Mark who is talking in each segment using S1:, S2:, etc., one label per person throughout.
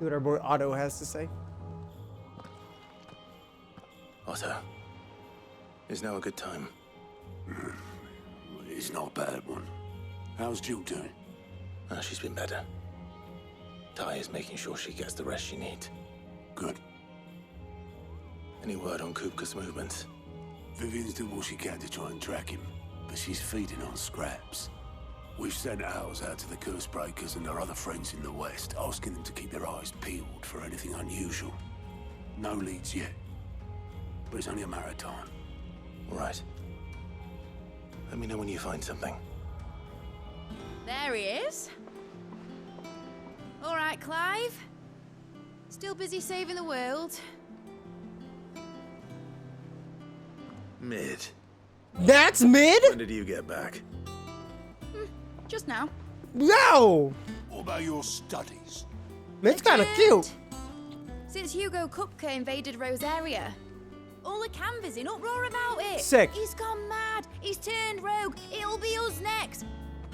S1: See what our boy Otto has to say.
S2: Otto, is now a good time?
S3: It's not a bad one. How's Jill doing?
S2: She's been better. Ty is making sure she gets the rest she needs.
S3: Good.
S2: Any word on Kupka's movements?
S3: Vivian's doing what she can to try and track him, but she's feeding on scraps. We've sent ours out to the curse breakers and our other friends in the west, asking them to keep their eyes peeled for anything unusual. No leads yet, but it's only a matter of time.
S2: All right. Let me know when you find something.
S4: There he is. All right, Clive. Still busy saving the world.
S2: Mid.
S1: That's Mid?
S2: When did you get back?
S4: Just now.
S1: Yo!
S3: What about your studies?
S1: Mid's kind of cute.
S4: Since Hugo Kupka invaded Rosaria, all the canva's in uproar about it.
S1: Sick.
S4: He's gone mad. He's turned rogue. It'll be us next.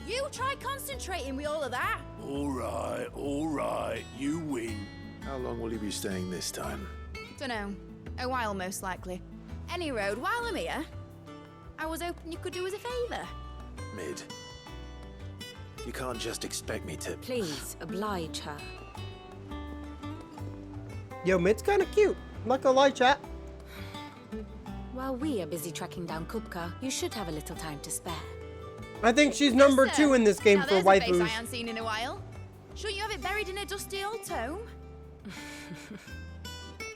S4: You try concentrating with all of that.
S3: All right. You win.
S2: How long will you be staying this time?
S4: Dunno. A while, most likely. Any road, while I'm here, I was hoping you could do us a favour.
S2: Mid. You can't just expect me to...
S5: Please, oblige her.
S1: Yo, Mid's kind of cute. I'm not gonna lie, chat.
S5: While we are busy tracking down Kupka, you should have a little time to spare.
S1: I think she's number
S4: Yes, sir.
S1: 2 in this game
S4: Now
S1: for
S4: there's a face
S1: waifus.
S4: I haven't seen in a while. Shouldn't you have it buried in a dusty old tome?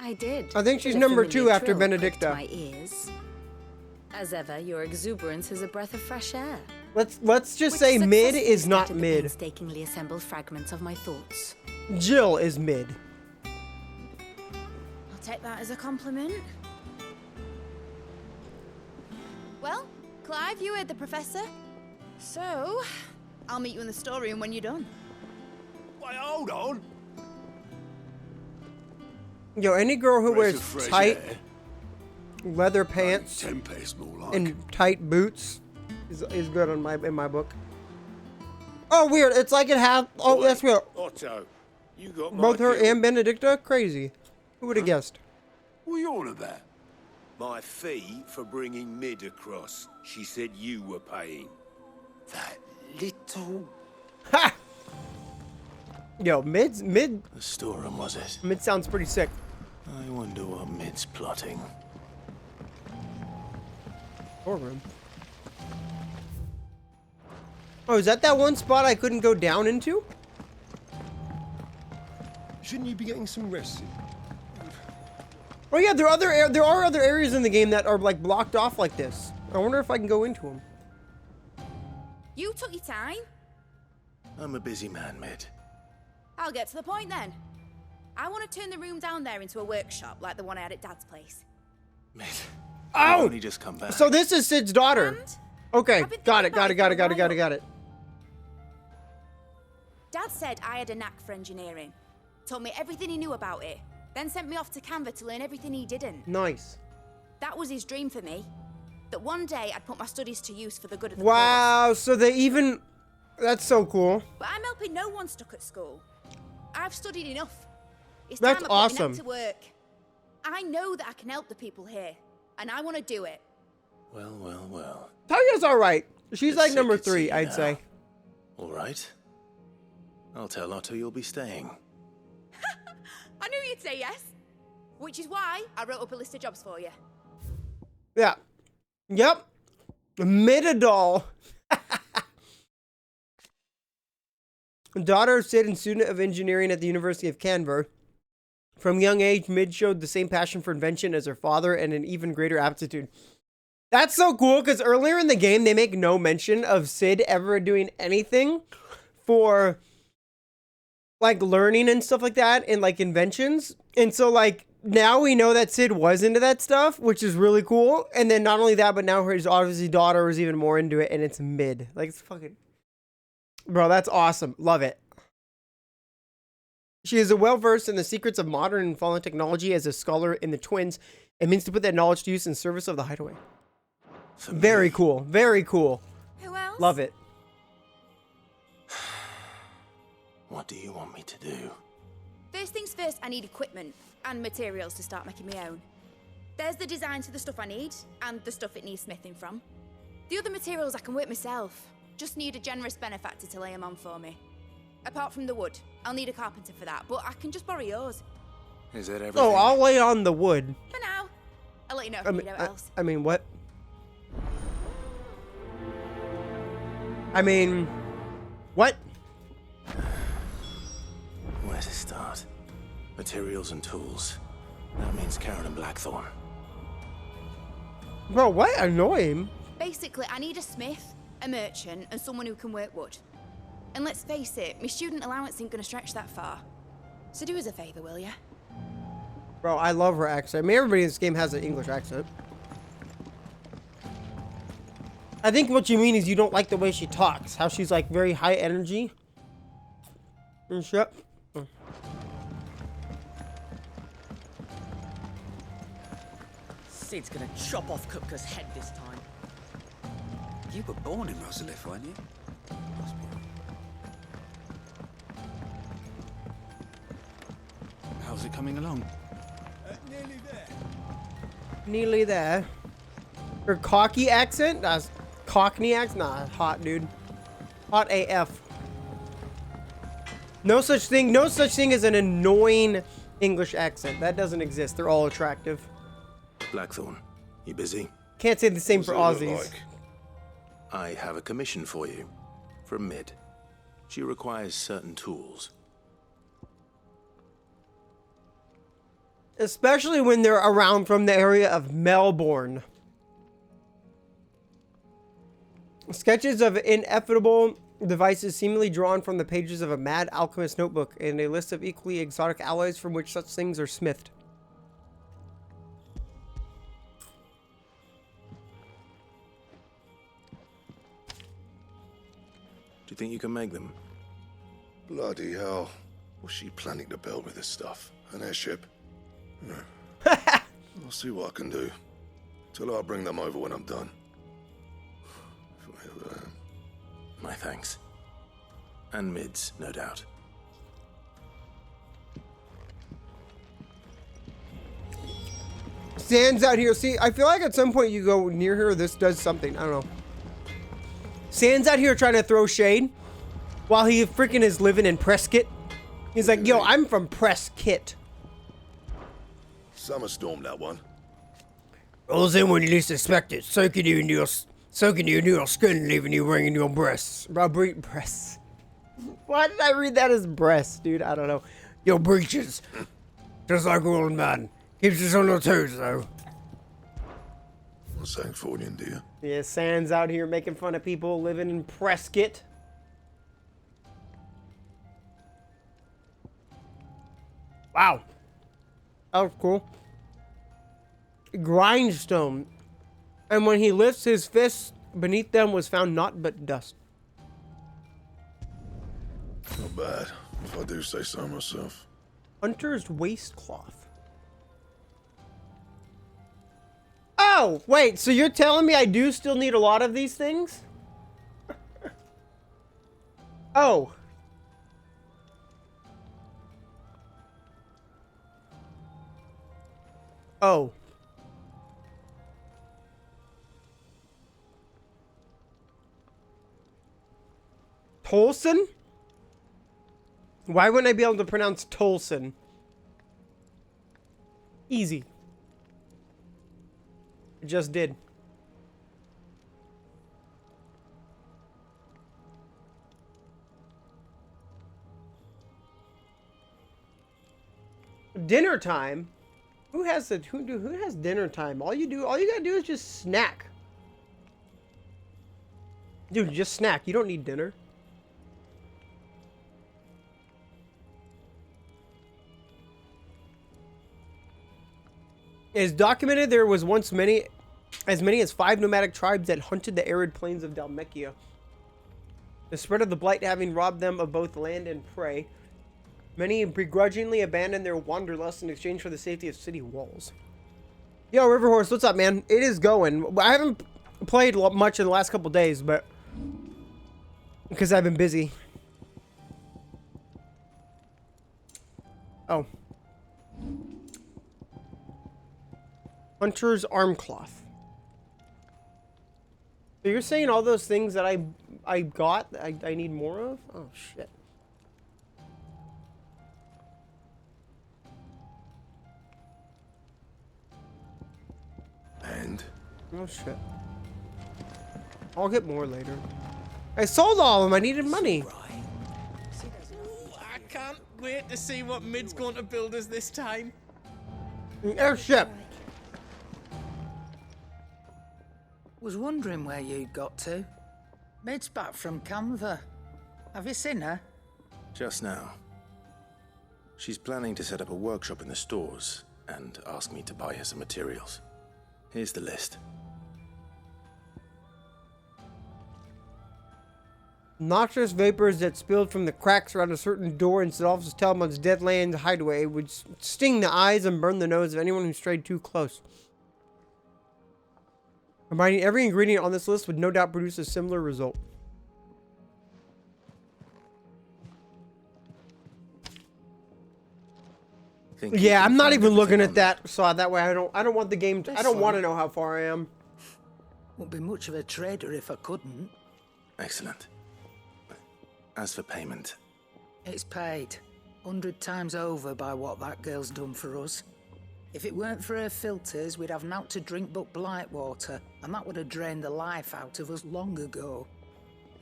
S5: I did.
S1: I think she's
S5: but a
S1: number 2
S5: familiar
S1: after
S5: trill pricked
S1: Benedicta.
S5: my ears. As ever, your exuberance is a breath of fresh air.
S1: Let's just
S5: which
S1: say Mid
S5: successfully
S1: is not
S5: scattered the
S1: Mid.
S5: painstakingly assembled fragments of my thoughts.
S1: Jill is Mid.
S4: I'll take that as a compliment. Well, Clive, you heard the professor. So, I'll meet you in the storeroom when you're done.
S3: Wait, hold on.
S1: Yo, any girl who
S3: Breath
S1: wears
S3: of fresh
S1: tight
S3: air.
S1: leather pants
S3: Tempest more like.
S1: and tight boots is good in my book. Oh, weird. It's like it has. Oh, that's weird.
S3: Otto, you got my
S1: Both her
S3: guilt.
S1: and Benedicta, crazy. Who would have guessed?
S3: What are you on about?
S6: My fee for bringing Mid across. She said you were paying.
S3: That little...
S1: Ha! Yo, Mid
S2: The storeroom, was it?
S1: sounds pretty sick.
S2: I wonder what Mid's plotting.
S1: Storeroom. Oh, is that one spot I couldn't go down into?
S7: Shouldn't you be getting some rest soon?
S1: Oh yeah, there are other areas in the game that are like blocked off like this. I wonder if I can go into them.
S4: You took your time.
S2: I'm a busy man, Mid.
S4: I'll get to the point then. I want to turn the room down there into a workshop like the one I had at Dad's place.
S2: Mid.
S1: Oh!
S2: You've only just come back.
S1: So this is Sid's daughter.
S4: And
S1: Okay,
S4: I've been
S1: got it.
S4: thinking about it for a while. Dad said I had a knack for engineering. Told me everything he knew about it. Then sent me off to Canva to learn everything he didn't.
S1: Nice.
S4: That was his dream for me. That one day I'd put my studies to use for the good of the cause.
S1: Wow, so they even... That's so cool.
S4: But I'm helping no one stuck at school. I've studied enough. It's
S1: That's
S4: time I put my
S1: awesome.
S4: neck to work. I know that I can help the people here, and I want to do it.
S2: Well.
S1: Tanya's alright. She's
S2: Let's
S1: like
S2: see,
S1: number
S2: could see
S1: 3,
S2: you
S1: I'd
S2: now.
S1: say.
S2: All right. I'll tell Otto you'll be staying.
S4: I knew you'd say yes. Which is why I wrote up a list of jobs for you.
S1: Yeah. Yep. Midadol. Daughter of Sid and student of engineering at the University of Canberra. From young age, Mid showed the same passion for invention as her father and an even greater aptitude. That's so cool because earlier in the game, they make no mention of Sid ever doing anything for like learning and stuff like that and like inventions. And so like now we know that Sid was into that stuff, which is really cool. And then not only that, but now his obviously daughter was even more into it and it's Mid. Like it's fucking... Bro, that's awesome. Love it. She is well-versed in the secrets of modern and fallen technology as a scholar in the twins and means to put that knowledge to use in service of the hideaway. Very cool. Very cool.
S4: Who else?
S1: Love it.
S2: What do you want me to do?
S4: First First things first, I need equipment and materials to start making my own. There's the designs for the stuff I need, and the stuff it needs smithing from. The other materials I can work myself. Just need a generous benefactor to lay them on for me. Apart from the wood, I'll need a carpenter for that, but I can just borrow yours.
S2: Is that everything?
S1: Oh, I'll lay on the wood.
S4: For now. I'll let you know if you need anything else.
S1: I mean, what? I mean, what?
S2: Where to start? Materials and tools. That means Karen and Blackthorn.
S1: Bro, what? Annoying.
S4: Basically, I need a smith, a merchant, and someone who can work wood. And let's face it, my student allowance ain't gonna stretch that far. So do us a favor, will ya?
S1: Bro, I love her accent. I mean, everybody in this game has an English accent. I think what you mean is you don't like the way she talks. How she's like very high energy. And shit.
S8: Sid's gonna chop off Kupka's head this time.
S9: You were born in Rosalith, weren't you? How's it coming along?
S3: Nearly there.
S1: Nearly there. Her cocky accent? That's Cockney accent? Nah, hot, dude. Hot AF. No such thing as an annoying English accent. That doesn't exist. They're all attractive.
S2: Blackthorn, you busy?
S1: Can't say the same for
S3: What's it
S1: Aussies.
S3: look like?
S2: I have a commission for you. From Mid. She requires certain tools.
S1: Especially when they're around from the area of Melbourne. Sketches of ineffable devices seemingly drawn from the pages of a mad alchemist notebook and a list of equally exotic alloys from which such things are smithed.
S2: Do you think you can make them?
S3: Bloody hell. What's she planning to build with this stuff? An airship? No. I'll see what I can do. Tell her I'll bring them over when I'm done.
S2: My thanks. And Mid's, no doubt.
S1: Sans out here. See, I feel like at some point you go near her, this does something. I don't know. Sans out here trying to throw shade while he freaking is living in Prescott. He's like, yo, I'm from Prescott.
S3: Summer storm, that one.
S1: Rolls in when you least expect it, soaking you into your skin, leaving you ringing your breasts. Breasts. Why did I read that as breasts, dude? I don't know. Your breeches. Just like an old man. Keeps us on our toes, though.
S3: Sancfordian, do you?
S1: Yeah, Sans out here making fun of people living in Prescott. Wow. That was cool. Grindstone. And when he lifts his fists, beneath them was found naught but dust.
S3: Not bad, if I do say so myself.
S1: Hunter's waistcloth. Oh, wait, so you're telling me I do still need a lot of these things? Oh. Oh. Tolson? Why wouldn't I be able to pronounce Tolson? Easy. I just did. Dinner time? Who has dinner time? All you gotta do is just snack. Dude, just snack. You don't need dinner. It is documented there was once as many as 5 nomadic tribes that hunted the arid plains of Dalmekia. The spread of the blight having robbed them of both land and prey, many begrudgingly abandoned their wanderlust in exchange for the safety of city walls. Yo, Riverhorse, what's up, man? It is going. I haven't played much in the last couple days, but because I've been busy. Oh. Hunter's arm cloth. So you're saying all those things that I got, I need more of? Oh, shit.
S2: And?
S1: Oh, shit. I'll get more later. I sold all of them. I needed money.
S8: I can't wait to see what Mid's going to build us this time.
S1: An airship.
S9: Was wondering where you'd got to. Mid's back from Canva. Have you seen her?
S2: Just now. She's planning to set up a workshop in the stores and ask me to buy her some materials. Here's the list.
S1: Noxious vapors that spilled from the cracks around a certain door inside Officer Talmon's Deadlands hideaway would sting the eyes and burn the nose of anyone who strayed too close. Combining every ingredient on this list would no doubt produce a similar result. Yeah, I'm not even looking at that, so that way I don't want the game to, I don't want to know how far I am.
S9: Wouldn't be much of a trader if I couldn't.
S2: Excellent. As for payment,
S9: It's paid 100 times over by what that girl's done for us. If it weren't for her filters, we'd have naught to drink but blight water, and that would have drained the life out of us long ago.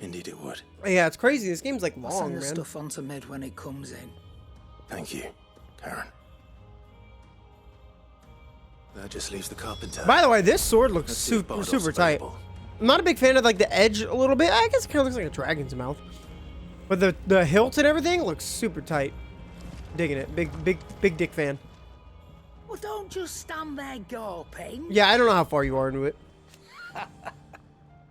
S2: indeed it would.
S1: Yeah, it's crazy. This game's like
S9: I'll
S1: long,
S9: send the
S1: man.
S9: stuff on to Mid when it comes in.
S2: Thank you, Karen. That just leaves the carpenter.
S1: By the way, this sword looks
S2: Let's see if
S1: super,
S2: Bardolph's
S1: super tight.
S2: available.
S1: I'm not a big fan of like the edge a little bit. I guess it kind of looks like a dragon's mouth. But the hilt and everything looks super tight. Digging it. Big dick fan.
S9: Well, don't just stand there gawping.
S1: Yeah, I don't know how far you are into it.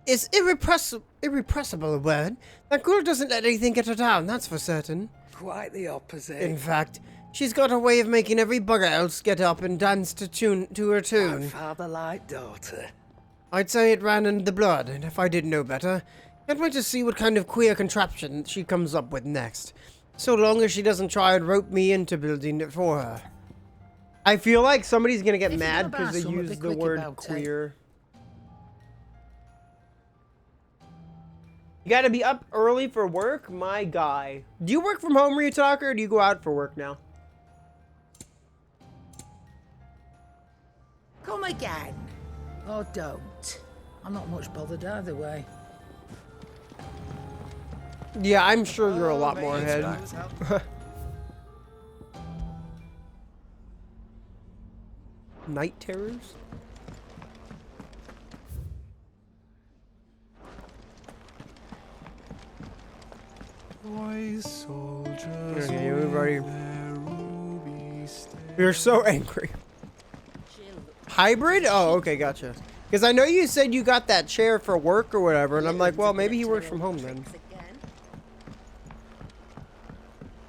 S1: It's irrepressible a word. That girl doesn't let anything get her down, that's for certain.
S9: Quite the opposite.
S1: In fact, she's got a way of making every bugger else get up and dance to her tune.
S9: Father-like daughter.
S1: I'd say it ran in the blood, and if I didn't know better, can't wait to see what kind of queer contraption she comes up with next. So long as she doesn't try and rope me into building it for her. I feel like somebody's gonna get mad because they use the word queer. You gotta be up early for work? My guy. Do you work from home, Ryutaka, or do you go out for work now?
S9: Come again. Or don't. I'm not much bothered either way.
S1: Yeah, I'm sure you're a lot more ahead. Night terrors? Okay, we've already... You're so angry. Hybrid? Oh, okay, gotcha. Because I know you said you got that chair for work or whatever, and I'm like, well, maybe he works from home then.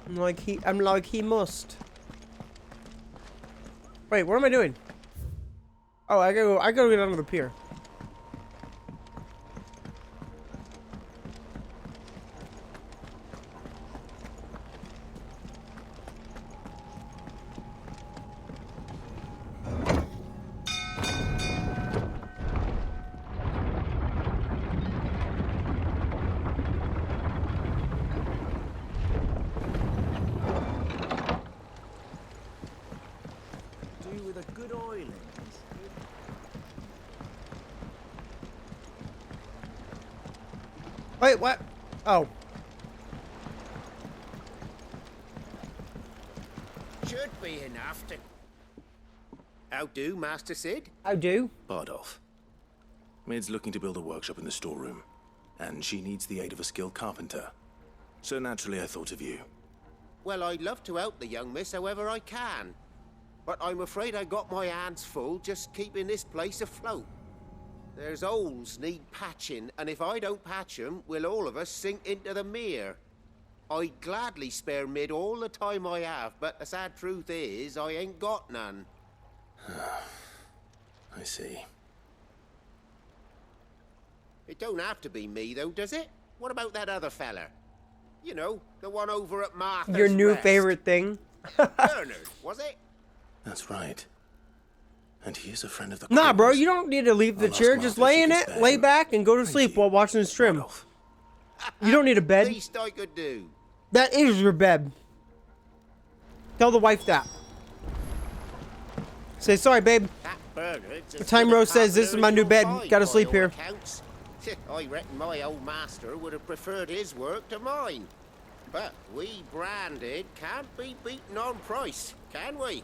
S1: I'm like he must. Wait, what am I doing? Oh, I gotta get onto the pier. Wait, what? Oh.
S6: Should be enough to... How do, Master Sid?
S1: I do.
S2: Bardolph. Mid's looking to build a workshop in the storeroom, and she needs the aid of a skilled carpenter. So naturally I thought of you.
S6: Well, I'd love to help the young miss however I can. But I'm afraid I got my hands full just keeping this place afloat. There's holes need patching, and if I don't patch them, will all of us sink into the mere. I'd gladly spare Mid all the time I have, but the sad truth is, I ain't got none.
S2: I see.
S6: It don't have to be me, though, does it? What about that other fella? You know, the one over at Martha's
S1: Your new
S6: Rest.
S1: favorite thing?
S6: Bernard, was it?
S2: That's right. And he is a friend of the
S1: Nah, bro,
S2: Queen's.
S1: you don't need to leave the
S2: I'll ask
S1: chair.
S2: Martha
S1: Just
S2: if
S1: lay
S2: she
S1: in
S2: can
S1: it,
S2: spare
S1: lay
S2: him.
S1: back, and go to
S2: Thank
S1: sleep
S2: you,
S1: while watching the stream.
S2: Rudolph.
S1: You don't need a bed.
S6: Least I could do.
S1: That is your bed. Tell the wife that. Say, sorry, babe.
S6: That Bernard's as
S1: Time
S6: good a
S1: Rose says, "This is
S6: carpenter
S1: my
S6: as
S1: new
S6: you'll
S1: bed.
S6: find,
S1: Gotta
S6: by
S1: sleep
S6: all
S1: here."
S6: accounts. I reckon my old master would have preferred his work to mine. But we branded can't be beaten on price, can we?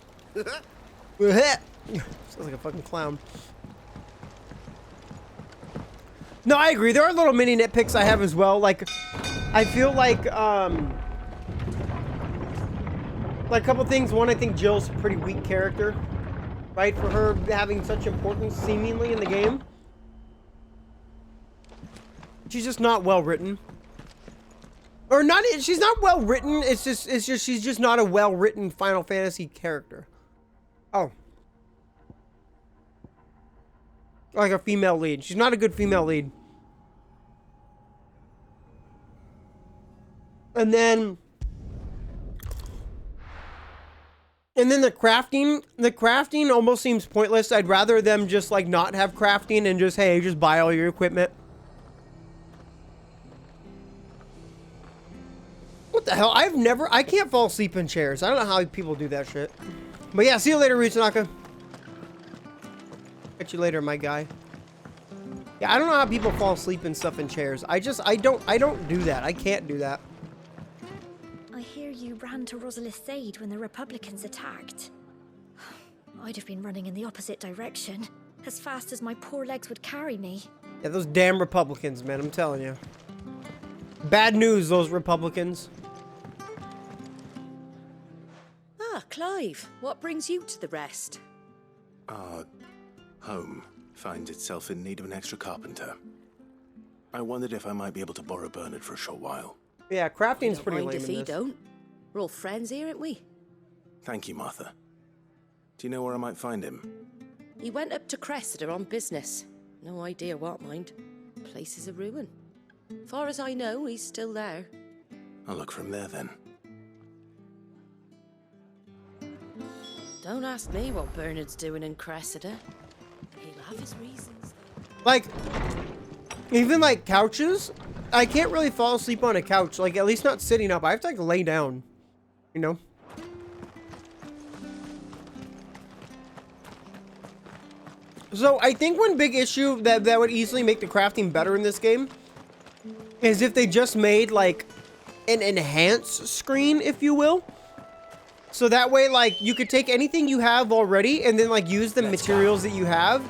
S1: Sounds like a fucking clown. No, I agree. There are little mini nitpicks I have as well. Like, I feel like a couple things. One, I think Jill's a pretty weak character, right? For her having such importance seemingly in the game. She's just not well written. Or not, she's not well written. It's just she's just not a well written Final Fantasy character. Oh. Like a female lead. She's not a good female lead. And then the crafting almost seems pointless. I'd rather them just like not have crafting and just, hey, just buy all your equipment. What the hell? I can't fall asleep in chairs. I don't know how people do that shit. But yeah, see you later, Ritsunaka. Catch you later, my guy. Yeah, I don't know how people fall asleep and stuff in chairs. I don't do that. I can't do that.
S10: I hear you ran to Rosalith's aid when the Republicans attacked. I'd have been running in the opposite direction, as fast as my poor legs would carry me.
S1: Yeah, those damn Republicans, man, I'm telling you. Bad news, those Republicans.
S11: Ah, Clive, what brings you to the rest?
S2: Our home finds itself in need of an extra carpenter. I wondered if I might be able to borrow Bernard for a short while.
S1: Yeah, crafting's
S11: Don't
S1: pretty
S11: mind
S1: lame
S11: if
S1: in
S11: he
S1: this.
S11: don't. We're all friends here, aren't we?
S2: Thank you, Martha. Do you know where I might find him?
S11: He went up to Cressida on business. No idea what, mind. Place is a ruin. Far as I know, he's still there.
S2: I'll look for him there then.
S11: Don't ask me what Bernard's doing in Cressida. He'll have his reasons.
S1: Like, even like couches, I can't really fall asleep on a couch. Like, at least not sitting up. I have to like lay down, you know? So I think one big issue that would easily make the crafting better in this game is if they just made like an enhanced screen, if you will. So that way, like, you could take anything you have already and then like use the materials that you have,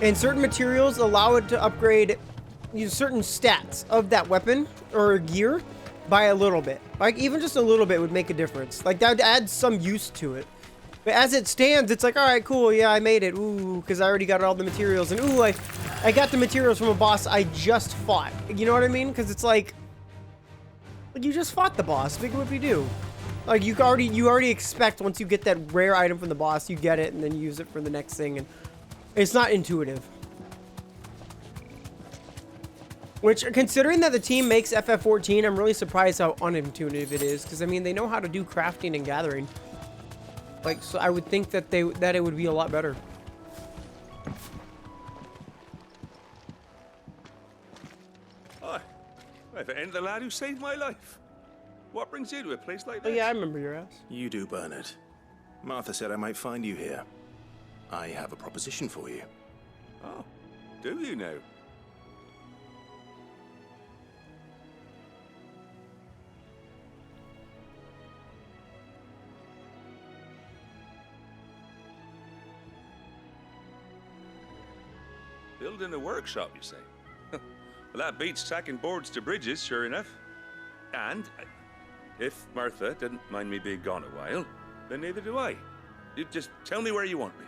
S1: and certain materials allow it to upgrade certain stats of that weapon or gear by a little bit. Like, even just a little bit would make a difference. Like, that would add some use to it. But as it stands, it's like, all right, cool, yeah, I made it. Ooh, because I already got all the materials. And ooh, I got the materials from a boss I just fought. You know what I mean? Because it's like you just fought the boss. Big whoop you do. Like, you already expect once you get that rare item from the boss, you get it and then use it for the next thing. And it's not intuitive. Which, considering that the team makes FF14, I'm really surprised how unintuitive it is. Because, I mean, they know how to do crafting and gathering. Like, so I would think that it would be a lot better.
S12: Hi. If it ain't the lad who saved my life. What brings you to a place like
S1: Oh,
S12: this?
S1: yeah, I remember your ass.
S2: You do, Bernard. Martha said I might find you here. I have a proposition for you.
S12: Oh, do you now? Building a workshop, you say? Well, that beats tacking boards to bridges, sure enough. And if Martha didn't mind me being gone a while, then neither do I. You just tell me where you want me.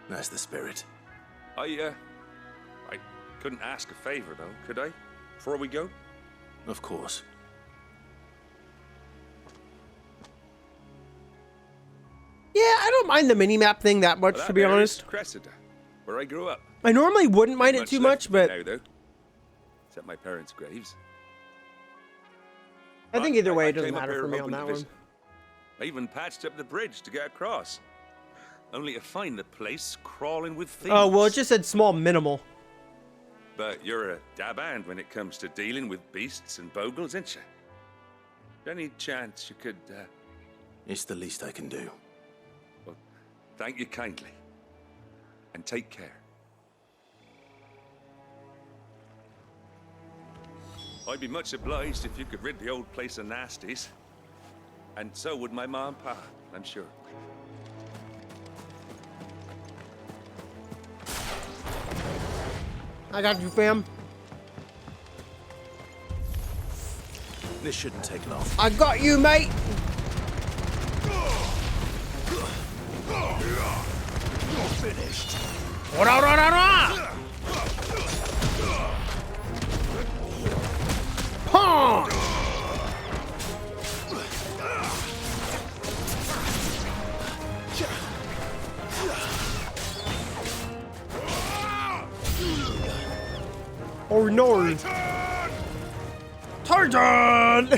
S2: That's the spirit.
S12: I couldn't ask a favor, though, could I? Before we go?
S2: Of course.
S1: Yeah, I don't mind the mini-map thing that much,
S12: Well,
S1: to be honest.
S12: Cressida, where I grew up.
S1: I normally wouldn't mind it
S12: Much
S1: too
S12: left
S1: much,
S12: of it
S1: but
S12: now, though. Except my parents' graves.
S1: I think either way it
S12: I
S1: doesn't
S12: came up
S1: matter
S12: here
S1: for me on
S12: hoping to
S1: that one.
S12: visit. I even patched up the bridge to get across. Only to find the place crawling with thieves.
S1: Oh, well, it just said small minimal.
S12: But you're a dab hand when it comes to dealing with beasts and bogles, ain't you? Any chance you could,
S2: It's the least I can do.
S12: Well, thank you kindly. And take care. I'd be much obliged if you could rid the old place of nasties. And so would my ma and pa, I'm sure.
S1: I got you, fam.
S2: This shouldn't take long.
S1: I got you, mate.
S3: You're finished.
S1: Oh no! Titan!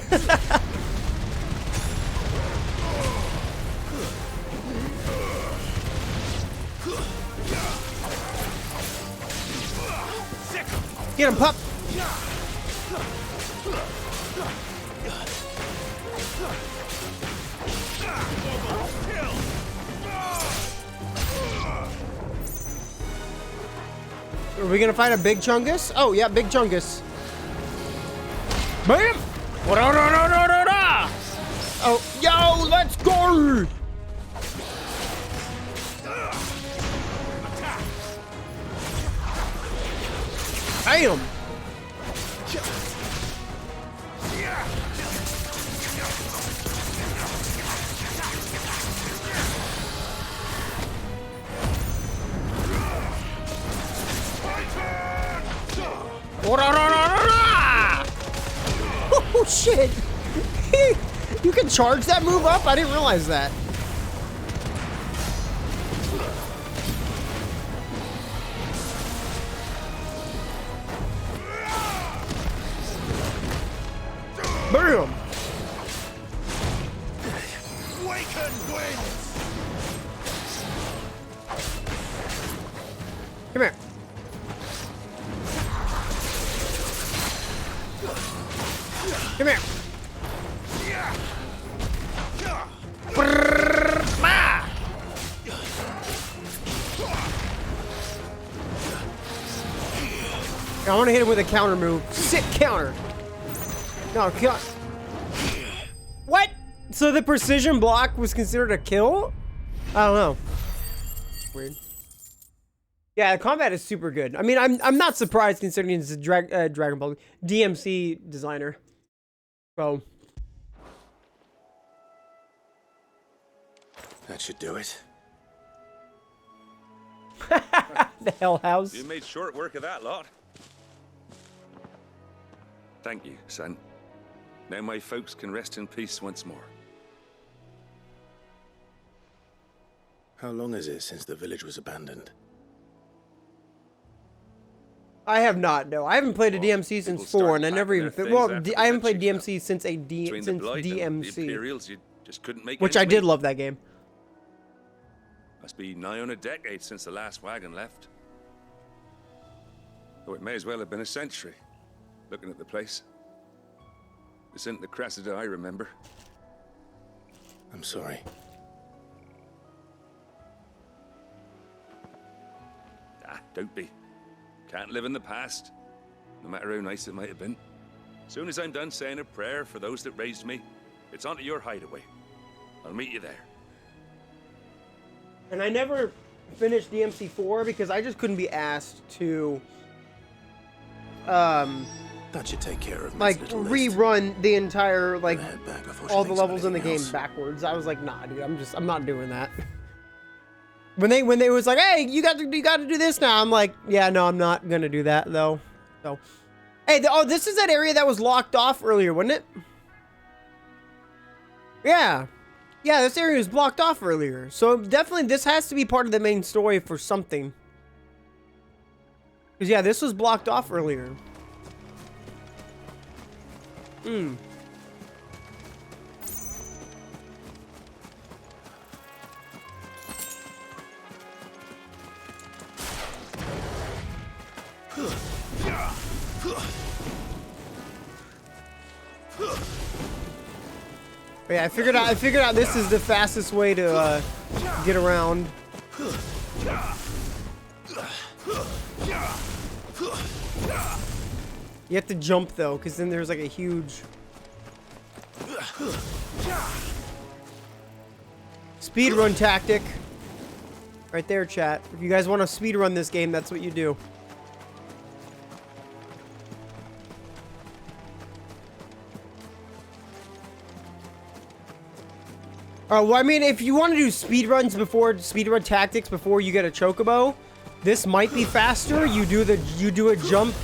S1: Get him, pup! Are we gonna find a big chungus? Oh yeah, big chungus. Bam! Oh, yo, let's go! Bam! Oh shit! You can charge that move up? I didn't realize that. Bam! Come here. Come here. I want to hit him with a counter move. Sick counter. No, kill. What? So the precision block was considered a kill? I don't know. Weird. Yeah, the combat is super good. I mean, I'm not surprised considering it's a Dragon Ball DMC designer. So
S2: that should do it.
S1: The Hell House.
S12: You made short work of that lot. Thank you, son. Now my folks can rest in peace once more.
S2: How long is it since the village was abandoned?
S1: I have not. No, I haven't played a DMC since 4, and I never even. Well, I haven't played DMC since DMC,
S12: Imperials, you just couldn't make
S1: which I did love that game.
S12: Must be nigh on a decade since the last wagon left. Though it may as well have been a century. Looking at the place. This isn't the Cressida I remember.
S2: I'm sorry.
S12: Ah, don't be. Can't live in the past, no matter how nice it might have been. Soon as I'm done saying a prayer for those that raised me, it's onto your hideaway. I'll meet you there.
S1: And I never finished DMC 4 because I just couldn't be asked to
S2: that should take care of
S1: like rerun the entire like all the levels in the game backwards. I was like, nah, dude, I'm not doing that. When they was like, hey, you got to do this now, I'm like, yeah, no, I'm not gonna do that though. So, hey, oh, this is that area that was locked off earlier, wasn't it? Yeah, yeah, this area was blocked off earlier. So definitely, this has to be part of the main story for something. Because yeah, this was blocked off earlier. But yeah, I figured out this is the fastest way to get around. You have to jump though, because then there's like a huge speedrun tactic. Right there, chat. If you guys want to speedrun this game, that's what you do. Well, I mean, if you want to do speedrun tactics before you get a chocobo, this might be faster. You do a jump,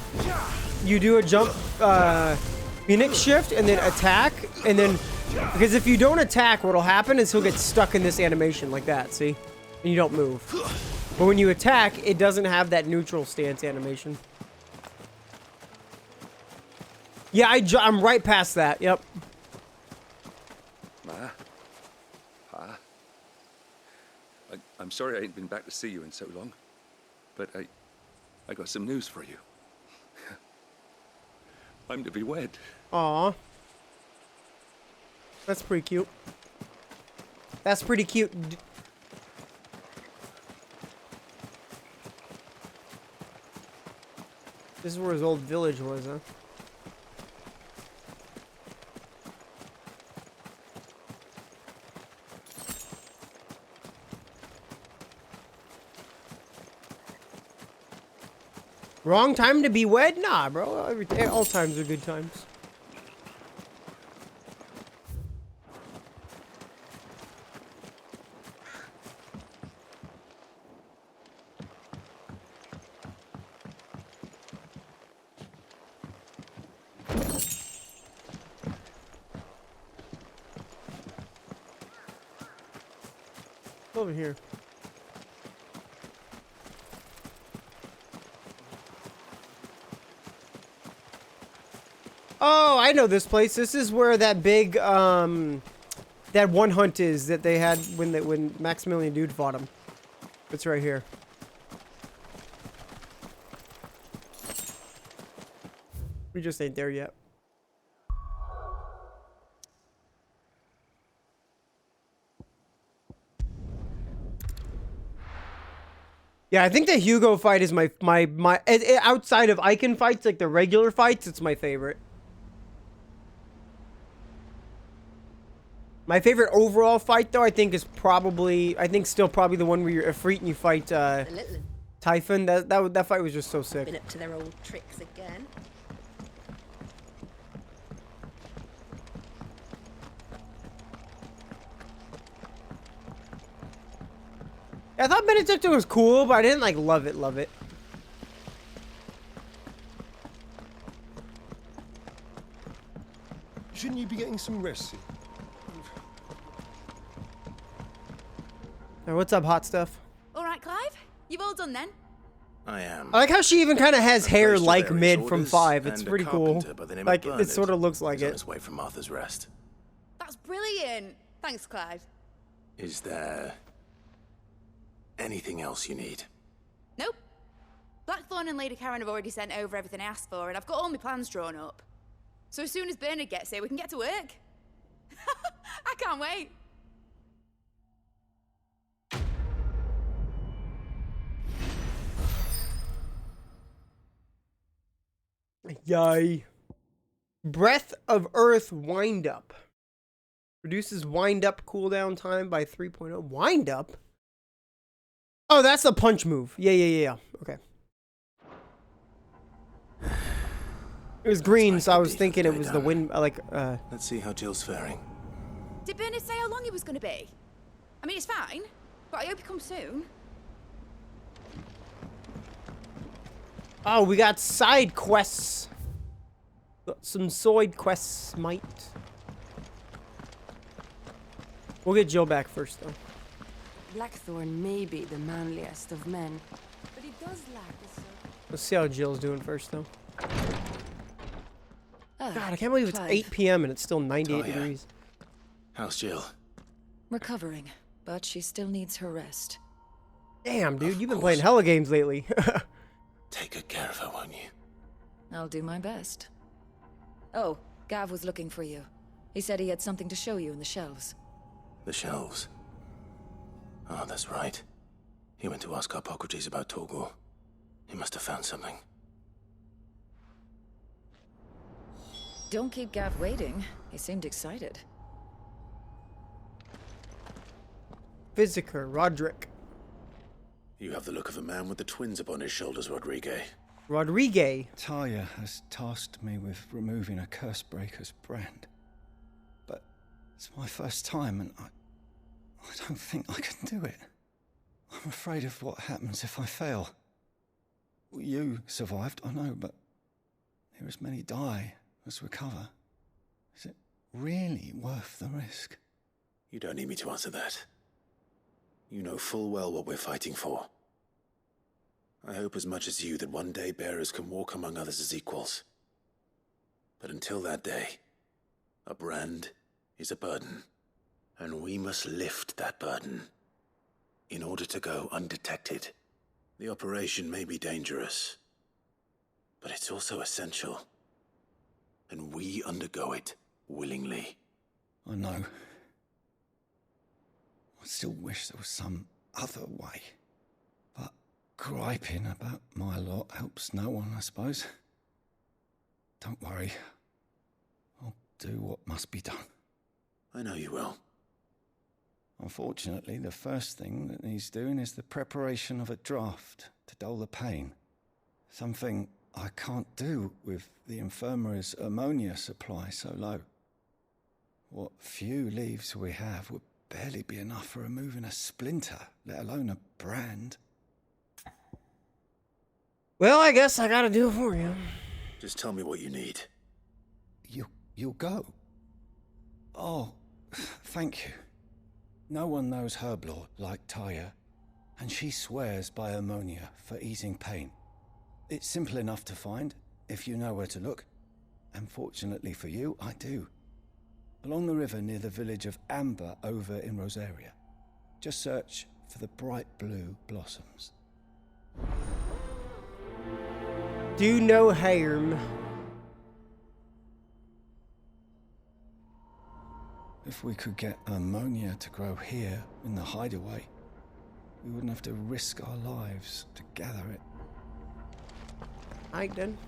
S1: Phoenix shift, and then attack, and then, because if you don't attack, what'll happen is he'll get stuck in this animation like that, see? And you don't move. But when you attack, it doesn't have that neutral stance animation. Yeah, I'm right past that, yep.
S12: I'm sorry I ain't been back to see you in so long, but I got some news for you. I'm to be wed.
S1: Aw. That's pretty cute. That's pretty cute. This is where his old village was, huh? Wrong time to be wed? Nah, bro. All times are good times. Over here. Oh, I know this place. This is where that big, that one hunt is that they had when Maximilian Dude fought him. It's right here. We just ain't there yet. Yeah, I think the Hugo fight is my outside of Icon fights, like the regular fights, it's my favorite. My favorite overall fight, though, I think is probably, still probably the one where you're Ifrit and you fight Typhon. That fight was just so sick.
S11: Been up to their old tricks again.
S1: I thought Benedicta was cool, but I didn't like love it.
S7: Shouldn't you be getting some rest?
S1: Hey, what's up, hot stuff?
S4: All right, Clive. You've all done then.
S2: I am.
S1: I like how she even kind of has hair
S2: Placed
S1: like
S2: various
S1: Mid from
S2: orders,
S1: 5. It's
S2: and a
S1: pretty cool.
S2: carpenter by the name of
S1: Like, it
S2: Bernard
S1: sort of looks like
S2: is on
S1: it.
S2: his way from Arthur's Rest.
S4: That's brilliant. Thanks, Clive.
S2: Is there anything else you need?
S4: Nope. Blackthorn and Lady Karen have already sent over everything I asked for, and I've got all my plans drawn up. So as soon as Bernard gets here, we can get to work. I can't wait.
S1: Yay. Breath of Earth Wind Up. Reduces wind up cooldown time by 3.0. Wind up? Oh, that's a punch move. Yeah. Okay. It was green, so I was thinking it was the wind,
S2: Let's see how Jill's faring.
S4: Did Bernard say how long he was going to be? I mean, it's fine, but I hope he comes soon.
S1: Oh, we got side quests. Got some side quests, mate. We'll get Jill back first, though.
S13: Blackthorn may be the manliest of men, but he does lack a...
S1: Let's see how Jill's doing first, though. God, I can't believe it's 8 p.m. and it's still 98 degrees.
S2: How's Jill?
S13: Recovering, but she still needs her rest.
S1: Damn, dude, you've been playing hella games lately.
S2: Take good care of her, won't you?
S13: I'll do my best. Oh, Gav was looking for you.
S14: He said he had something to show you in the shelves.
S2: The shelves. Oh, that's right. He went to ask Harpocrates about Torgor. He must have found something.
S14: Don't keep Gav waiting. He seemed excited.
S1: Physiker, Roderick.
S2: You have the look of a man with the twins upon his shoulders, Rodrigue.
S1: Rodrigue.
S15: Talia has tasked me with removing a Cursebreaker's brand. But it's my first time, and I don't think I can do it. I'm afraid of what happens if I fail. You survived, I know, but there as many die as recover. Is it really worth the risk?
S2: You don't need me to answer that. You know full well what we're fighting for. I hope as much as you that one day bearers can walk among others as equals. But until that day, a brand is a burden, and we must lift that burden in order to go undetected. The operation may be dangerous, but it's also essential, and we undergo it willingly.
S15: I know. I still wish there was some other way. But griping about my lot helps no one, I suppose. Don't worry. I'll do what must be done.
S2: I know you will.
S15: Unfortunately, the first thing that needs doing is the preparation of a draft to dull the pain. Something I can't do with the infirmary's ammonia supply so low. What few leaves we have would barely be enough for removing a splinter, let alone a brand.
S1: Well, I guess I gotta do it for you.
S2: Just tell me what you need.
S15: You'll go? Oh, thank you. No one knows Herblord like Taya, and she swears by ammonia for easing pain. It's simple enough to find, if you know where to look. And fortunately for you, I do. Along the river near the village of Amber over in Rosaria. Just search for the bright blue blossoms.
S1: Do no harm.
S15: If we could get ammonia to grow here in the hideaway, we wouldn't have to risk our lives to gather it.
S1: Alright then.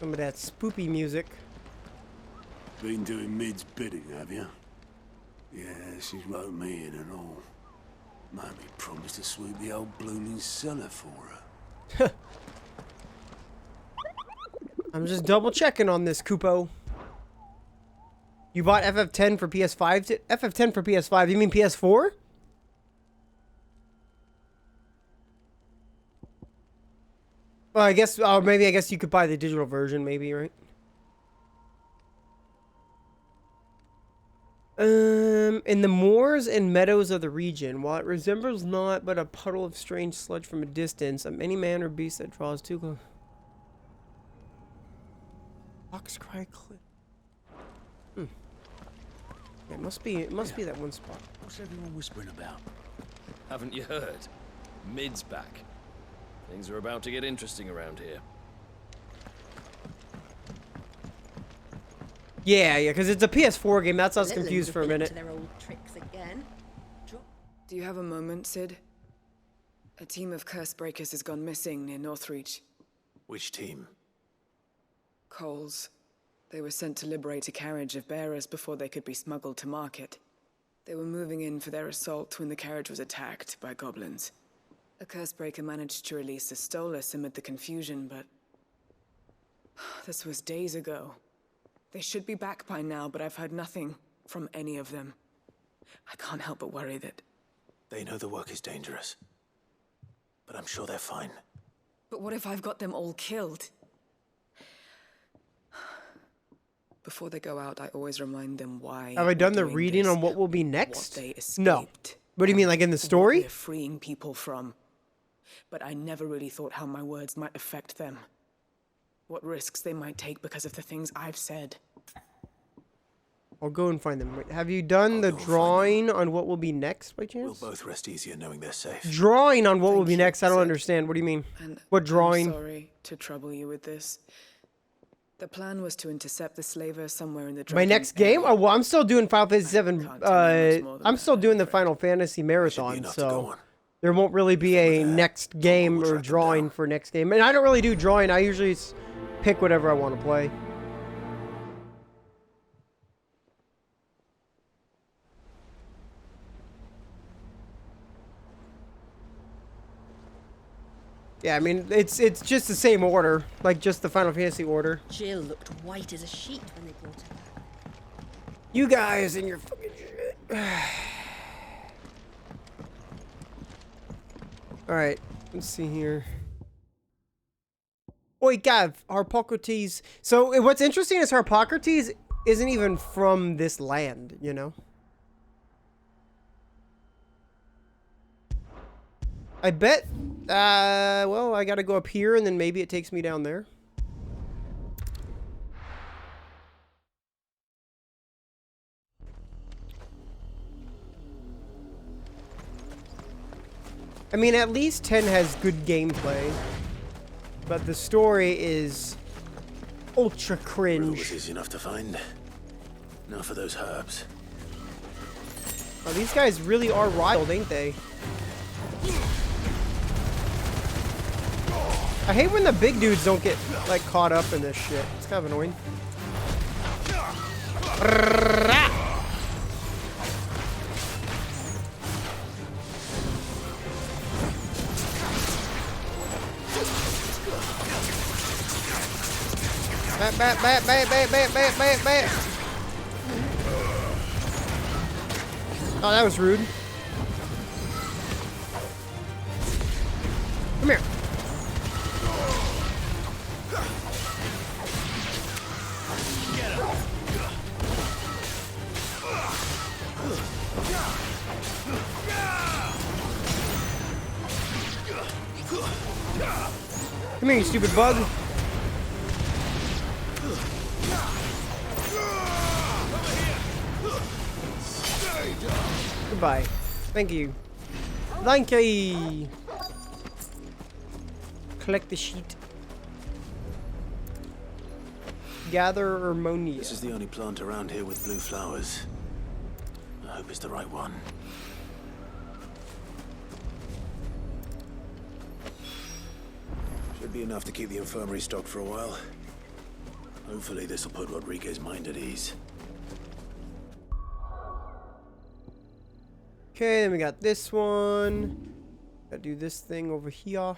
S1: Some of that spoopy music.
S3: Been doing Mid's bidding, have you? Yeah, she's wrote me in and all. Made me promise to sweep the old blooming cellar for her.
S1: I'm just double checking on this, Kupo. You bought FF10 for PS5? FF10 for PS5? You mean PS4? Well, I guess, maybe I guess you could buy the digital version, maybe, right? In the moors and meadows of the region, while it resembles naught but a puddle of strange sludge from a distance, of any man or beast that draws too close. Foxcry Cliff. Yeah, it must be that one spot.
S16: What's everyone whispering about? Haven't you heard? Mid's back. Things are about to get interesting around here.
S1: Yeah, because it's a PS4 game. That's why I was confused for a minute.
S11: Their old tricks again.
S13: Do you have a moment, Sid? A team of Cursebreakers has gone missing near Northreach.
S2: Which team?
S13: Coles. They were sent to liberate a carriage of bearers before they could be smuggled to market. They were moving in for their assault when the carriage was attacked by goblins. A Cursebreaker managed to release a Stolas amid the confusion, but this was days ago. They should be back by now, but I've heard nothing from any of them. I can't help but worry that...
S2: They know the work is dangerous, but I'm sure they're fine.
S13: But what if I've got them all killed? Before they go out, I always remind them why...
S1: Have I done the reading on what will be next? No. What do you mean, like in the story?
S13: They're freeing people from. But I never really thought how my words might affect them. What risks they might take because of the things I've said.
S1: I'll go and find them. Wait, have you done the drawing on what will be next, by chance?
S2: We'll both rest easier knowing they're safe.
S1: Drawing on what will be next? I don't understand. What do you mean?
S13: And
S1: What drawing?
S13: I'm sorry to trouble you with this. The plan was to intercept the slaver somewhere in the
S1: My next game? Oh, well, I'm still doing Final Fantasy VII. I'm still doing the Final Fantasy marathon, so there won't really be a next game or drawing for next game. And I don't really do drawing. I usually pick whatever I want to play. Yeah, I mean, it's just the same order, like just the Final Fantasy order.
S11: Jill looked white as a sheet when they brought her back.
S1: You guys and your fucking shit. Alright, let's see here. Oi, Gav, Harpocrates. So, what's interesting is Harpocrates isn't even from this land, you know? I bet, well, I gotta go up here and then maybe it takes me down there. I mean, at least 10 has good gameplay, but the story is ultra cringe.
S2: Was easy enough to find. Now for those herbs.
S1: Oh, these guys really are wild, ain't they? I hate when the big dudes don't get, like, caught up in this shit. It's kind of annoying. Bat. Oh, that was rude. Come here. Come here, you stupid bug. Goodbye. Thank you. Thank you. Collect the sheet. Gather ammonia.
S2: This is the only plant around here with blue flowers. I hope it's the right one. Should be enough to keep the infirmary stocked for a while. Hopefully this will put Rodriguez's mind at ease.
S1: Okay, then we got this one. Gotta do this thing over here.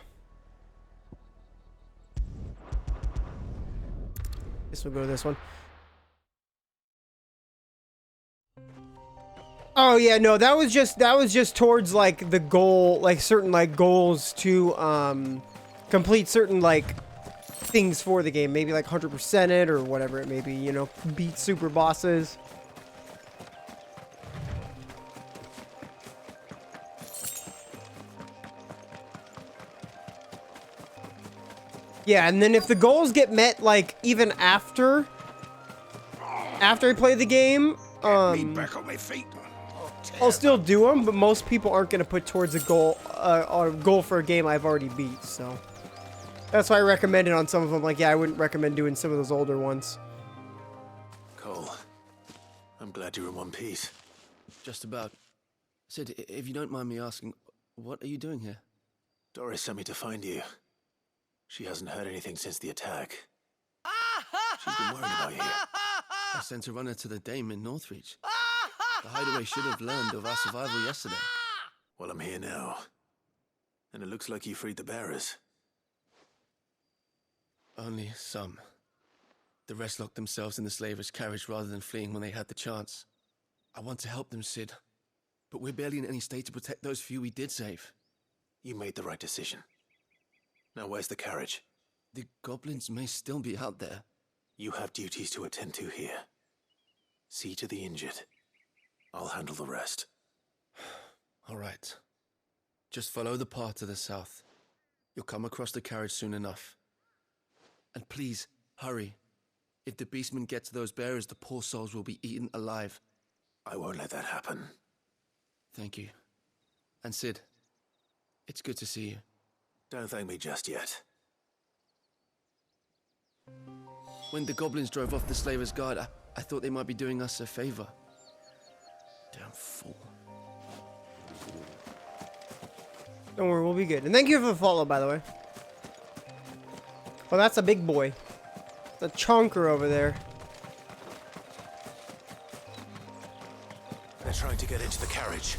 S1: This will go to this one. Oh yeah, no, that was just towards like the goal, like certain like goals to complete certain like things for the game. Maybe like 100% it or whatever it may be, you know, beat super bosses. Yeah, and then if the goals get met, like, even after I play the game,
S3: back on my feet.
S1: I'll still do them, but most people aren't going to put towards a goal for a game I've already beat, so. That's why I recommend it on some of them. Like, yeah, I wouldn't recommend doing some of those older ones.
S2: Cole, I'm glad you're in one piece.
S16: Just about. Sid, if you don't mind me asking, what are you doing here?
S2: Doris sent me to find you. She hasn't heard anything since the attack. She's been worried about you.
S16: I sent a runner to the Dame in Northreach. The hideaway should have learned of our survival yesterday.
S2: Well, I'm here now. And it looks like you freed the bearers.
S16: Only some. The rest locked themselves in the slaver's carriage rather than fleeing when they had the chance. I want to help them, Sid. But we're barely in any state to protect those few we did save.
S2: You made the right decision. Now where's the carriage?
S16: The goblins may still be out there.
S2: You have duties to attend to here. See to the injured. I'll handle the rest.
S16: All right. Just follow the path to the south. You'll come across the carriage soon enough. And please, hurry. If the beastmen get to those bearers, the poor souls will be eaten alive.
S2: I won't let that happen.
S16: Thank you. And Sid, it's good to see you.
S2: Don't thank me just yet.
S16: When the goblins drove off the Slavers' Guard, I thought they might be doing us a favor. Damn fool.
S1: Don't worry, we'll be good. And thank you for the follow, by the way. Oh, that's a big boy. The chonker over there.
S2: They're trying to get into the carriage.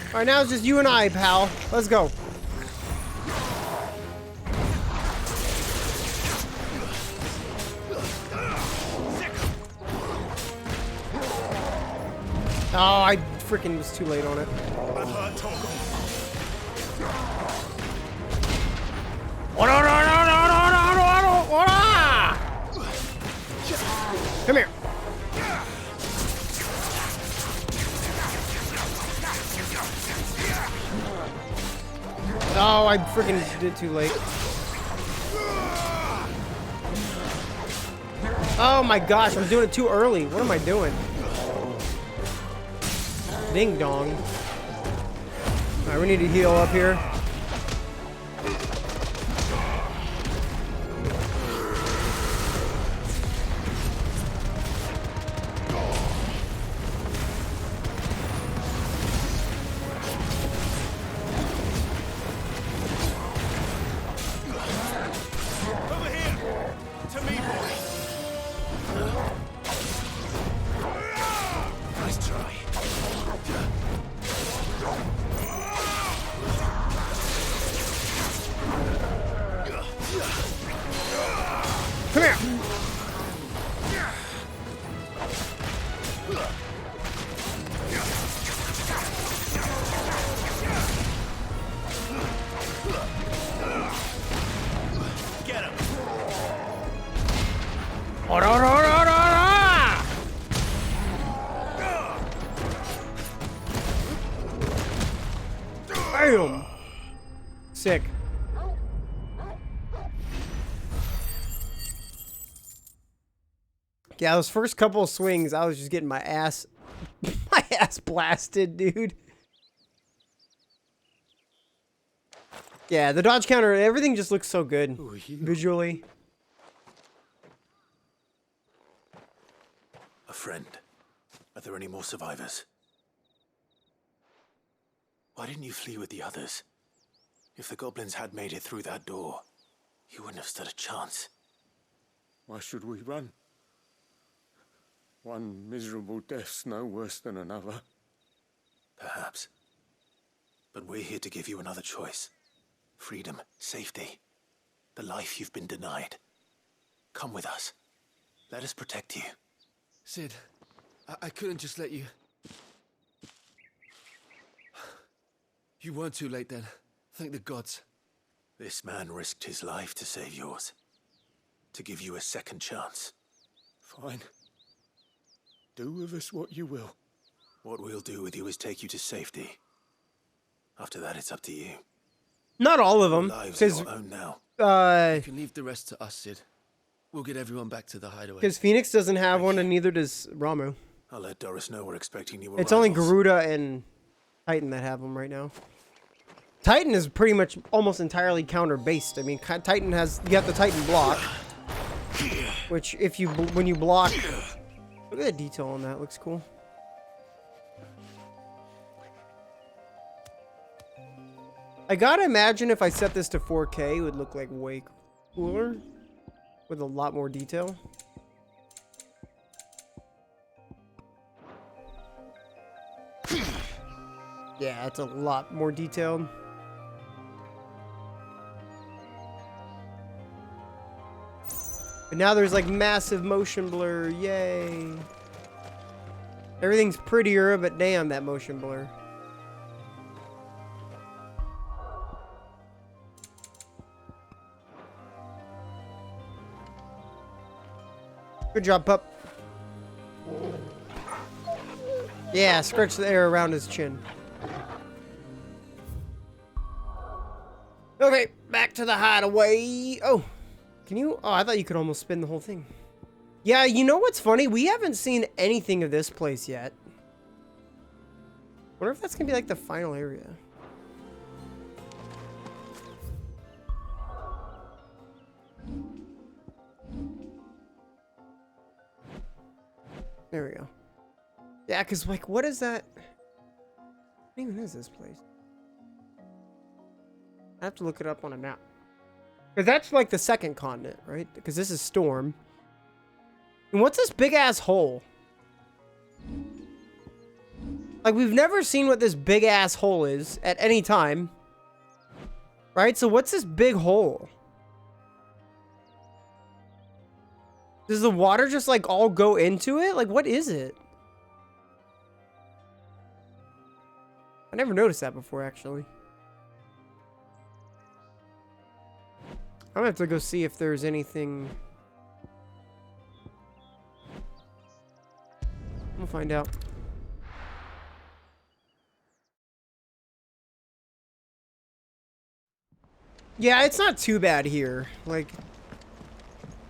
S1: Alright, now it's just you and I, pal. Let's go. Oh, I freaking was too late on it. Come here. Oh, I freaking did too late. Oh my gosh, I'm doing it too early. What am I doing? Ding dong. Alright, we need to heal up here. Come here.
S3: Get him.
S1: Bam. Sick. Yeah, those first couple of swings, I was just getting my ass blasted, dude. Yeah, the dodge counter, everything just looks so good visually.
S2: A friend. Are there any more survivors? Why didn't you flee with the others? If the goblins had made it through that door, you wouldn't have stood a chance.
S3: Why should we run? One miserable death's no worse than another.
S2: Perhaps. But we're here to give you another choice. Freedom, safety, the life you've been denied. Come with us. Let us protect you.
S16: Sid, I couldn't just let you... You weren't too late then. Thank the gods.
S2: This man risked his life to save yours. To give you a second chance.
S3: Fine. Do with us what you will.
S2: What we'll do with you is take you to safety. After that, it's up to you.
S1: Not all of them,
S2: Lives are your own now.
S16: You can leave the rest to us, Sid. We'll get everyone back to the hideaway.
S1: Because Phoenix doesn't have one, and neither does Ramu.
S2: I'll let Doris know we're expecting you.
S1: It's only Garuda and Titan that have them right now. Titan is pretty much almost entirely counter-based. I mean, Titan has... You got the Titan block. Which, if you... When you block... Look at the detail on that. Looks cool. I gotta imagine if I set this to 4K, it would look like way cooler. With a lot more detail. Yeah, it's a lot more detailed. But now there's like massive motion blur. Yay. Everything's prettier, but damn that motion blur. Good job, pup. Yeah, scratch the air around his chin. Okay, back to the hideaway. Oh, can you? Oh, I thought you could almost spin the whole thing. Yeah, you know what's funny? We haven't seen anything of this place yet. Wonder if that's gonna be like the final area. There we go. Yeah, because, like, what is that? What even is this place? I have to look it up on a map. Because that's, like, the second continent, right? Because this is Storm. And what's this big-ass hole? Like, we've never seen what this big-ass hole is at any time. Right? So what's this big hole? Does the water just, like, all go into it? Like, what is it? I never noticed that before, actually. I'm gonna have to go see if there's anything. We'll find out. Yeah, it's not too bad here. Like,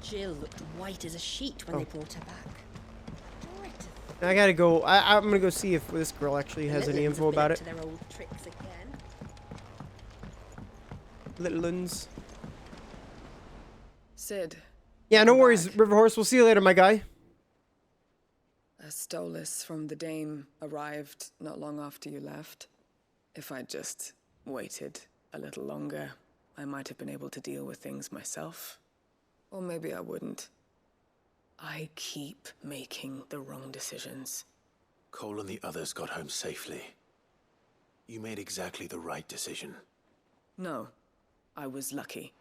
S11: Jill looked white as a sheet when they brought her back.
S1: I gotta go. I'm gonna go see if this girl actually has any info about it.
S11: Their old tricks again.
S1: Little uns.
S13: Sid.
S1: Yeah, no worries, Riverhorse. We'll see you later, my guy.
S13: A Stolas from the Dame arrived not long after you left. If I'd just waited a little longer, I might have been able to deal with things myself. Or maybe I wouldn't. I keep making the wrong decisions.
S2: Cole and the others got home safely. You made exactly the right decision.
S13: No, I was lucky.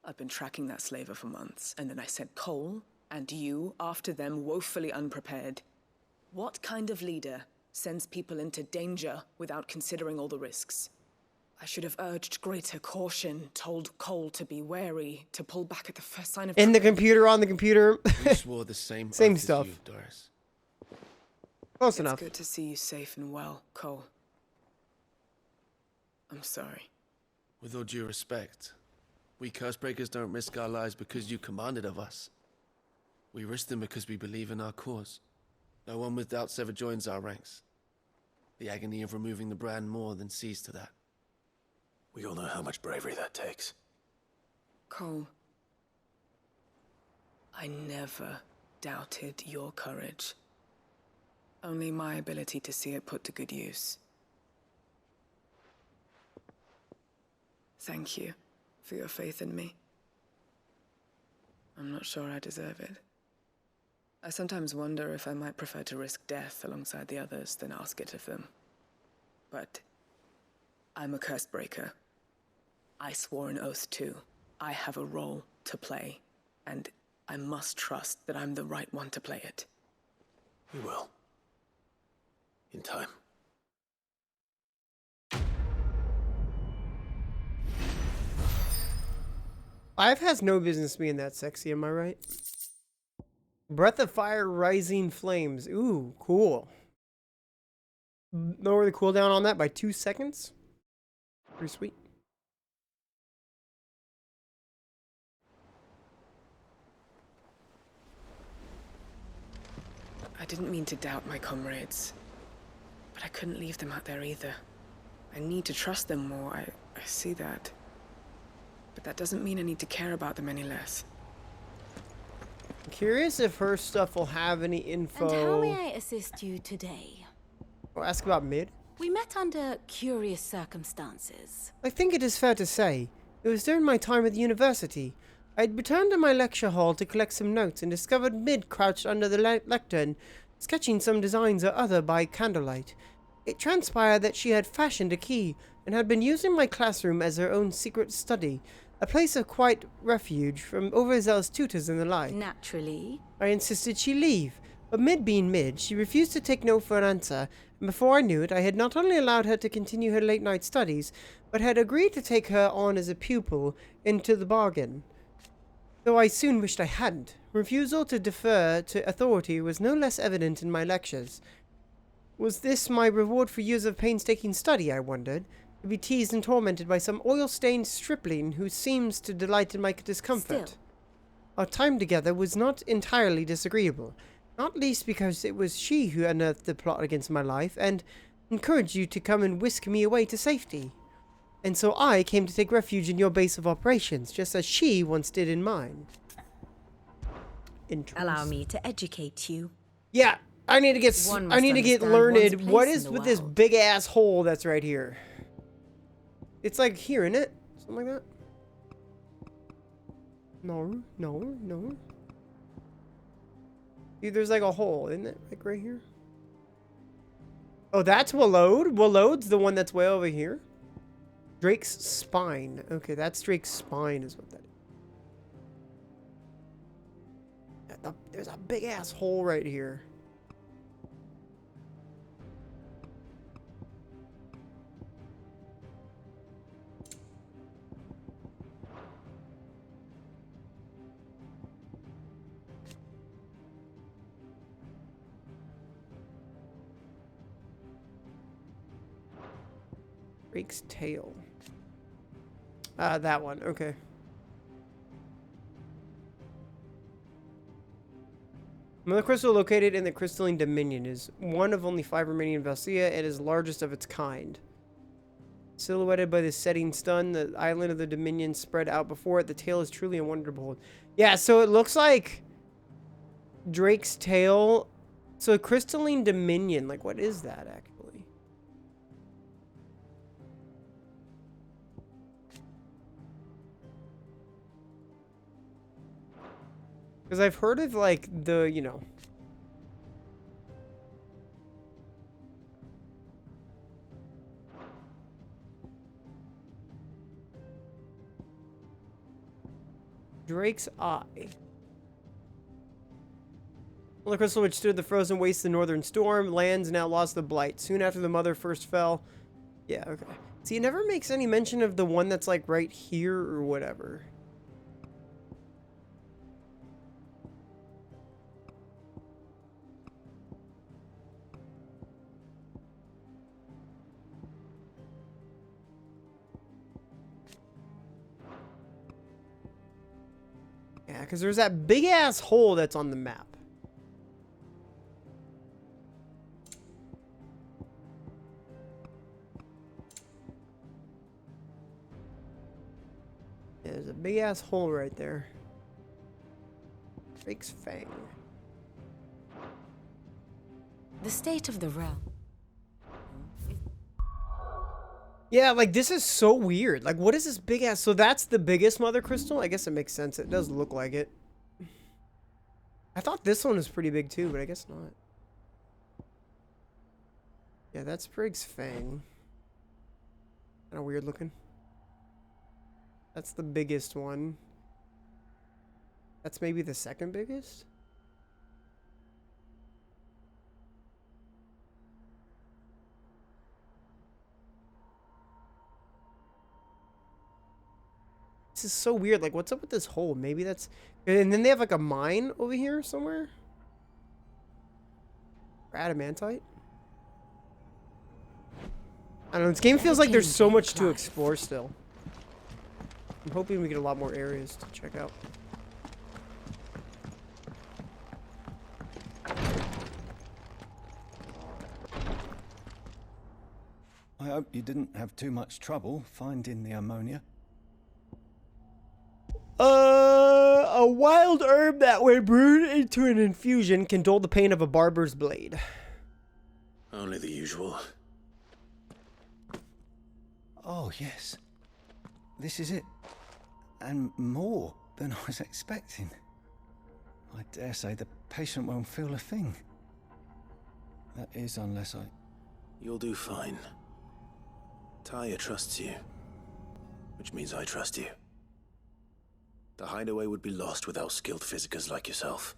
S13: I've been tracking that slaver for months, and then I sent Cole and you after them, woefully unprepared. What kind of leader sends people into danger without considering all the risks? I should have urged greater caution, told Cole to be wary, to pull back at the first sign of
S1: In the computer, on the computer.
S16: We swore the same
S1: Same
S16: oath as
S1: stuff.
S16: you, Doris.
S1: Close enough.
S13: It's good to see you safe and well, Cole. I'm sorry.
S16: With all due respect, we Cursebreakers don't risk our lives because you commanded of us. We risk them because we believe in our cause. No one with doubts ever joins our ranks. The agony of removing the brand more than sees to that.
S2: We all know how much bravery that takes.
S13: Cole, I never doubted your courage. Only my ability to see it put to good use. Thank you for your faith in me. I'm not sure I deserve it. I sometimes wonder if I might prefer to risk death alongside the others than ask it of them. But I'm a Cursebreaker. I swore an oath too. I have a role to play, and I must trust that I'm the right one to play it.
S2: We will. In time.
S1: Life has no business being that sexy, am I right? Breath of Fire, Rising Flames. Ooh, cool. Lower the cooldown on that by 2 seconds. Pretty sweet.
S13: I didn't mean to doubt my comrades, but I couldn't leave them out there either. I need to trust them more, I see that. But that doesn't mean I need to care about them any less.
S1: I'm curious if her stuff will have any info.
S5: And how may I assist you today?
S1: Or ask about Mid?
S5: We met under curious circumstances.
S1: I think it is fair to say, it was during my time at the university. I had returned to my lecture hall to collect some notes and discovered Mid crouched under the lectern, sketching some designs or other by candlelight. It transpired that she had fashioned a key and had been using my classroom as her own secret study, a place of quiet refuge from overzealous tutors and the like.
S5: Naturally.
S1: I insisted she leave, but Mid being Mid, she refused to take no for an answer, and before I knew it, I had not only allowed her to continue her late-night studies, but had agreed to take her on as a pupil into the bargain. Though I soon wished I hadn't. Refusal to defer to authority was no less evident in my lectures. Was this my reward for years of painstaking study, I wondered? to be teased and tormented by some oil-stained stripling who seems to delight in my discomfort.
S5: Still.
S1: Our time together was not entirely disagreeable, not least because it was she who unearthed the plot against my life and encouraged you to come and whisk me away to safety. And so I came to take refuge in your base of operations, just as she once did in mine.
S17: Allow me to educate you.
S1: Yeah, I need to get learned. What is with this
S17: world.
S1: big ass hole that's right here? It's like here, isn't it? Something like that. No. See, there's like a hole, isn't it? Like right here. Oh, that's Willowed? Willowed's the one that's way over here. Drake's spine. Okay, that's Drake's spine is what that is. There's a big ass hole right here. Drake's tail. That one. Okay. Another crystal located in the crystalline dominion is one of only 5 remaining in Valsia and is largest of its kind. Silhouetted by the setting sun, the island of the dominion spread out before it. The tail is truly a wonder to behold. Yeah, so it looks like Drake's tail. So crystalline dominion, like what is that actually? Because I've heard of, like, the, you know... Drake's Eye. Well, the crystal which stood the frozen waste of the northern storm, lands now lost the blight. Soon after the mother first fell... Yeah, okay. See, it never makes any mention of the one that's, like, right here or whatever. Yeah, because there's that big ass hole that's on the map. Yeah, there's a big ass hole right there. Drake's Fang.
S5: The state of the realm.
S1: Yeah, like this is so weird. Like, what is this big ass? So that's the biggest mother crystal? I guess it makes sense. It does look like it. I thought this one was pretty big too, but I guess not. Yeah, that's Brig's Fang. Kind of weird looking. That's the biggest one. That's maybe the second biggest? This is so weird. Like, what's up with this hole? Maybe that's... And then they have, like, a mine over here somewhere? For adamantite? I don't know. This game feels like there's so much to explore still. I'm hoping we get a lot more areas to check out.
S15: I hope you didn't have too much trouble finding the ammonia.
S1: A wild herb that when brewed into an infusion can dull the pain of a barber's blade.
S2: Only the usual.
S15: Oh, yes. This is it. And more than I was expecting. I dare say the patient won't feel a thing. That is, unless I...
S2: You'll do fine. Taya trusts you. Which means I trust you. The hideaway would be lost without skilled physicers like yourself.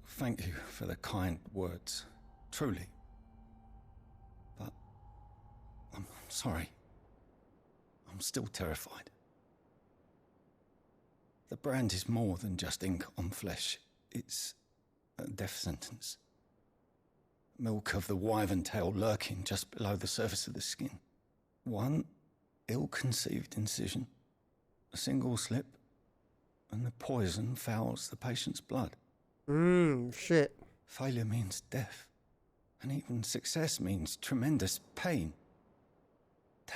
S15: Thank you for the kind words. Truly. But... I'm sorry. I'm still terrified. The brand is more than just ink on flesh. It's a death sentence. Milk of the wyvern tail lurking just below the surface of the skin. One ill-conceived incision, a single slip, and the poison fouls the patient's blood.
S1: Shit.
S15: Failure means death, and even success means tremendous pain.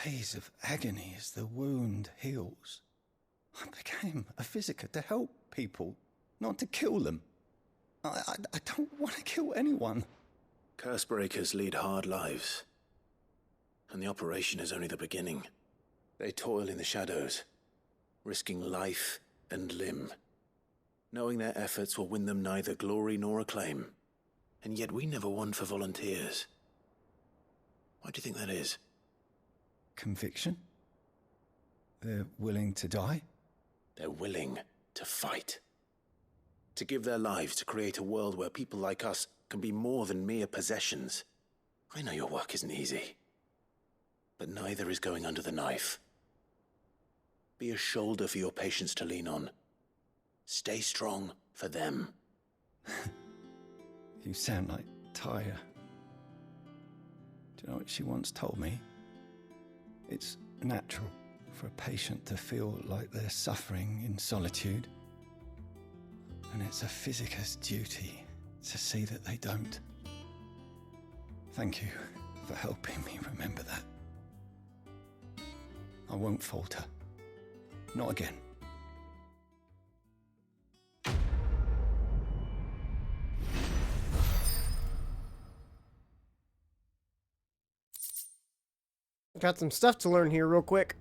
S15: Days of agony as the wound heals. I became a physiker to help people, not to kill them. I don't want to kill anyone.
S2: Cursebreakers lead hard lives, and the operation is only the beginning. They toil in the shadows, risking life and limb, knowing their efforts will win them neither glory nor acclaim. And yet we never won for volunteers. Why do you think that is?
S15: Conviction? They're willing to die?
S2: They're willing to fight. To give their lives to create a world where people like us can be more than mere possessions. I know your work isn't easy, but neither is going under the knife. Be a shoulder for your patients to lean on. Stay strong for them.
S15: You sound like Tyre. Do you know what she once told me? It's natural for a patient to feel like they're suffering in solitude. And it's a physiker's duty to see that they don't. Thank you for helping me remember that. I won't falter. Not again.
S1: Got some stuff to learn here real quick.